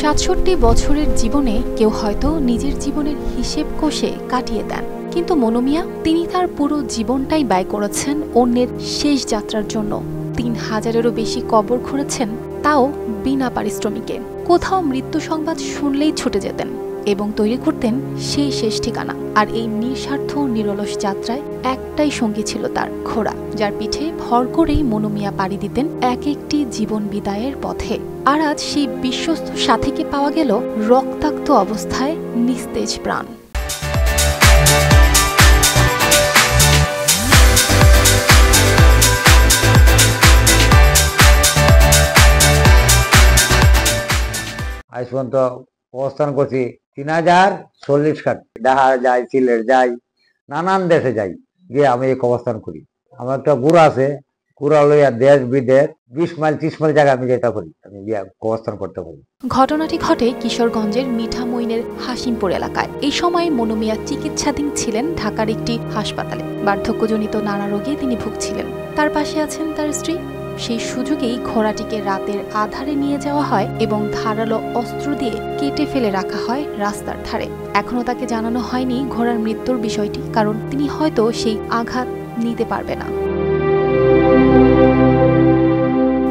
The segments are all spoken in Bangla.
৬৭ বছরের জীবনে কেউ হয়তো নিজের জীবনের হিসেব কষে কাটিয়ে দেন, কিন্তু মনু মিয়া তিনি তার পুরো জীবনটাই ব্যয় করেছেন অন্যের শেষ যাত্রার জন্য। ৩,০০০-এরও বেশি কবর খুঁড়েছেন, তাও বিনা পারিশ্রমিকে। কোথাও মৃত্যু সংবাদ শুনলেই ছুটে যেতেন এবং তৈরি করতেন সেই শেষ ঠিকানা। আর এই নিঃস্বার্থ নিরলস যাত্রায় একটাই সঙ্গী ছিল তার, ঘোড়া, যার পিঠে ভর করেই মনু মিয়া পাড়ি দিতেন এক একটি জীবন বিদায়ের পথে। আর আজ সেই বিশ্বস্ত সাথীকে পাওয়া গেল রক্তাক্ত অবস্থায়, নিস্তেজ প্রাণ। আজ পর্যন্ত অবস্থান করছি ৩,০৪০ ঘাট। ঢাকা যাই, সিলেট যাই, নানান দেশে যাই, গিয়ে আমি এক অবস্থান করি। আমার একটা গুড়া আছে, গুড়া লইয়া দেশ বিদেশ ২০ মাইল ৩০ মাইল জায়গা আমি যেটা করি, আমি গিয়ে অবস্থান করতে পারি। ঘটনাটি ঘটে কিশোরগঞ্জের মিঠামইনের হাসিমপুর এলাকায়। এই সময় মনু মিয়া চিকিৎসাধীন ছিলেন ঢাকার একটি হাসপাতালে। বার্ধক্যজনিত নানা রোগে তিনি ভুগছিলেন। তার পাশে আছেন তার স্ত্রী। সেই সুযোগেই ঘোড়াটিকে রাতের আধারে নিয়ে যাওয়া হয় এবং ধারালো অস্ত্র দিয়ে কেটে ফেলে রাখা হয় রাস্তার ধারে। এখনো তাকে জানানো হয়নি ঘোড়ার মৃত্যুর বিষয়টি, কারণ তিনি হয়তো সেই আঘাত নিতে পারবে না।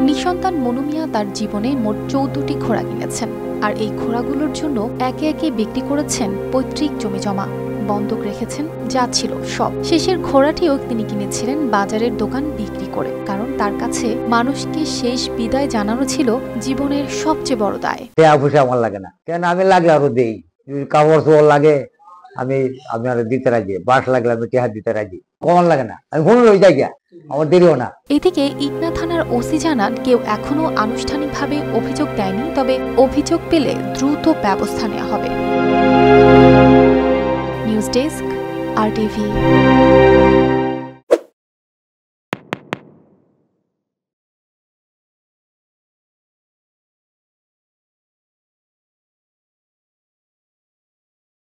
নিঃসন্তান মনু মিয়া তার জীবনে মোট ১৪টি ঘোড়া কিনেছেন, আর এই ঘোড়াগুলোর জন্য একে একে বিক্রি করেছেন পৈতৃক জমি জমা, বন্ধক রেখেছেন যা ছিল সব। শেষের ঘোড়াটিও তিনি কিনেছিলেন বাজারের দোকান বিক্রি করে, কারণ তার কাছে মানুষকে শেষ বিদায় জানানো ছিল জীবনের সবচেয়ে বড় দায়। আমার লাগে না, কেন আমি লাগে আরো দেই, কাপড় চোপড় লাগে আমি আরো দিতে রাজি, বাস লাগলে আমি টেহা দিতে রাজি, কমন লাগে না, আমি ভুল হয়ে যাই, আমার দেরিও না। এদিকে ইটনা থানার ওসি জানান, কেউ এখনো আনুষ্ঠানিকভাবে অভিযোগ দেয়নি, তবে অভিযোগ পেলে দ্রুত ব্যবস্থা নেওয়া হবে। News desk, RTV।